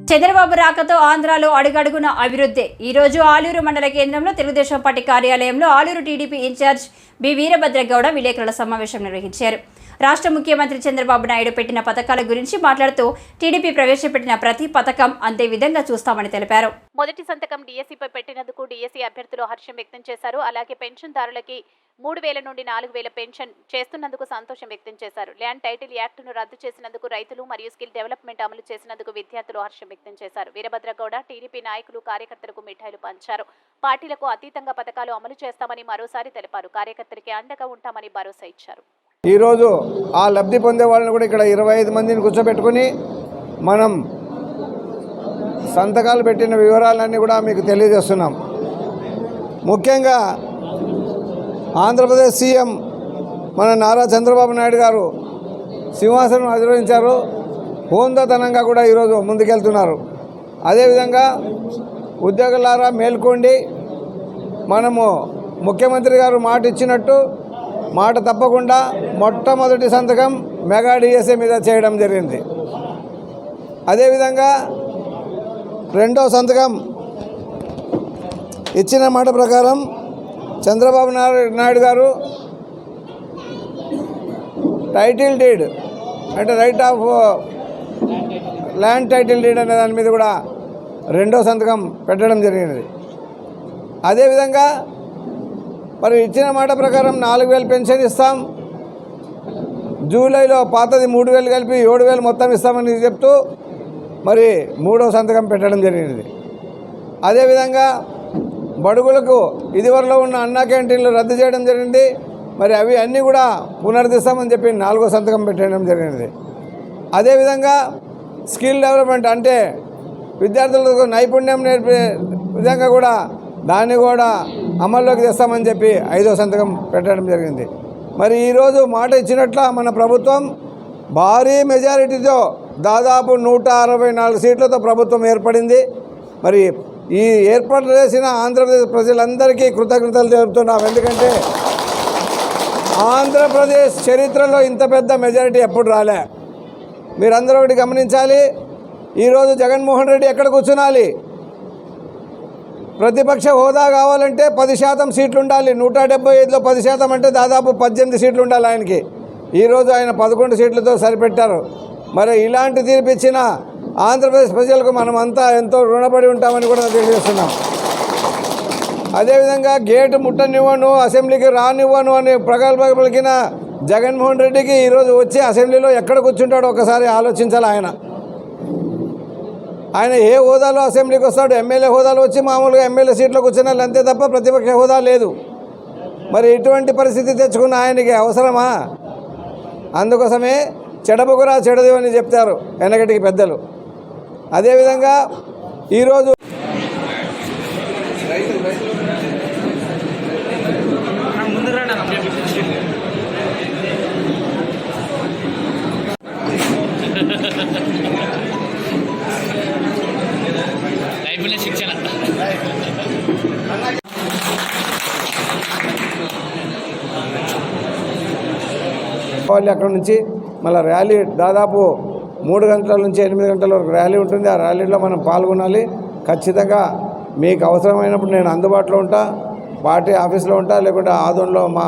చంద్రబాబు రాకతో ఆంధ్రాలో అడుగడుగున అభివృద్ధి. ఈ రోజు ఆలూరు మండల కేంద్రంలో తెలుగుదేశం పార్టీ కార్యాలయంలో ఆలూరు టీడీపీ ఇన్ఛార్జ్ బి వీరభద్రగౌడ విలేకరుల సమావేశం నిర్వహించారు. రాష్ట్ర ముఖ్యమంత్రి చంద్రబాబు నాయుడు పెట్టిన పథకాల గురించి మాట్లాడుతూ టీడీపీ ప్రవేశపెట్టిన ప్రతి పథకం అంతే విధంగా చూస్తామని తెలిపారు. మొదటి సంతకం డిఎస్సీపై పెట్టినందుకు డిఎస్సీ అభ్యర్థులు హర్షం వ్యక్తం చేశారు. అలాగే పెన్షన్దారులకి 3,000 నుండి 4,000 పెన్షన్ చేస్తున్నందుకు సంతోషం వ్యక్తం చేశారు. ల్యాండ్ టైటిల్ యాక్ట్ను రద్దు చేసినందుకు రైతులు మరియు స్కిల్ డెవలప్మెంట్ అమలు చేసినందుకు విద్యార్థులు హర్షం వ్యక్తం చేశారు. వీరభద్రగౌడ టీడీపీ నాయకులు కార్యకర్తలకు మిఠాయిలు పంచారు. పార్టీలకు అతీతంగా పథకాలు అమలు చేస్తామని మరోసారి తెలిపారు. కార్యకర్తలకి అండగా ఉంటామని భరోసా ఇచ్చారు. ఈరోజు ఆ లబ్ధి పొందే వాళ్ళని కూడా ఇక్కడ 25 మందిని కూర్చోబెట్టుకుని మనం సంతకాలు పెట్టిన వివరాలన్నీ కూడా మీకు తెలియజేస్తున్నాం. ముఖ్యంగా ఆంధ్రప్రదేశ్ సీఎం మన నారా చంద్రబాబు నాయుడు గారు సింహాసనం అధిరోహించారు. హోందాతనంగా కూడా ఈరోజు ముందుకెళ్తున్నారు. అదేవిధంగా ఉద్యోగులారా మేల్కోండి, మనము ముఖ్యమంత్రి గారు మాట ఇచ్చినట్టు మాట తప్పకుండా మొట్టమొదటి సంతకం మెగా డిఎస్ఏ మీద చేయడం జరిగింది. అదేవిధంగా రెండో సంతకం ఇచ్చిన మాట ప్రకారం చంద్రబాబు నాయుడు గారు టైటిల్ డీడ్ అంటే right of land title deed అనే దాని మీద కూడా రెండో సంతకం పెట్టడం జరిగినది. అదేవిధంగా మరి ఇచ్చిన మాట ప్రకారం 4,000 పెన్షన్ ఇస్తాం, జూలైలో పాతది 3,000 కలిపి 7,000 మొత్తం ఇస్తామని చెప్తూ మరి మూడో సంతకం పెట్టడం జరిగినది. అదేవిధంగా బడుగులకు ఇదివరలో ఉన్న అన్నా క్యాంటీన్లు రద్దు చేయడం జరిగింది. మరి అవి అన్నీ కూడా పునరుద్ధరిస్తామని చెప్పి 4వ సంతకం పెట్టడం జరిగినది. అదేవిధంగా స్కిల్ డెవలప్మెంట్ అంటే విద్యార్థులకు నైపుణ్యం నేర్పే విధంగా కూడా దాన్ని కూడా అమల్లోకి తెస్తామని చెప్పి 5వ సంతకం పెట్టడం జరిగింది. మరి ఈరోజు మాట ఇచ్చినట్ల మన ప్రభుత్వం భారీ మెజారిటీతో దాదాపు 164 సీట్లతో ప్రభుత్వం ఏర్పడింది. మరి ఈ ఏర్పాటు చేసిన ఆంధ్రప్రదేశ్ ప్రజలందరికీ కృతజ్ఞతలు తెలుపుతున్నాం. ఎందుకంటే ఆంధ్రప్రదేశ్ చరిత్రలో ఇంత పెద్ద మెజారిటీ ఎప్పుడు రాలే. మీరందరూ ఒకటి గమనించాలి, ఈరోజు జగన్మోహన్ రెడ్డి ఎక్కడ కూర్చునాలి? ప్రతిపక్ష హోదా కావాలంటే 10% సీట్లు ఉండాలి. 175లో 10% అంటే దాదాపు 18 సీట్లు ఉండాలి ఆయనకి. ఈరోజు ఆయన 11 సీట్లతో సరిపెట్టారు. మరి ఇలాంటి తీర్పు ఇచ్చిన ఆంధ్రప్రదేశ్ ప్రజలకు మనమంతా ఎంతో రుణపడి ఉంటామని కూడా తెలియజేస్తున్నాం. అదేవిధంగా గేటు ముట్టనివ్వను, అసెంబ్లీకి రానివ్వను అని ప్రగల్భాలు పలికిన జగన్మోహన్ రెడ్డికి ఈరోజు వచ్చి అసెంబ్లీలో ఎక్కడ కూర్చుంటాడో ఒకసారి ఆలోచించాలి. ఆయన ఏ హోదాలో అసెంబ్లీకి వస్తాడు? ఎమ్మెల్యే హోదాలో వచ్చి మామూలుగా ఎమ్మెల్యే సీట్లో కూర్చున్నారు అంతే తప్ప ప్రతిపక్ష హోదా లేదు. మరి ఇటువంటి పరిస్థితి తెచ్చుకున్న ఆయనకి అవసరమా? అందుకోసమే చెడబుగురా చెడదు అని చెప్తారు వెనకటికి పెద్దలు. అదేవిధంగా ఈరోజు శిక్షణ అక్కడ నుంచి మళ్ళీ ర్యాలీ దాదాపు 3 గంటల నుంచి 8 గంటల వరకు ర్యాలీ ఉంటుంది. ఆ ర్యాలీలో మనం పాల్గొనాలి. ఖచ్చితంగా మీకు అవసరమైనప్పుడు నేను అందుబాటులో ఉంటా, పార్టీ ఆఫీస్లో ఉంటా, లేకుంటే ఆదోన్లో మా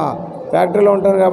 ఫ్యాక్టరీలో ఉంటాను. కాబట్టి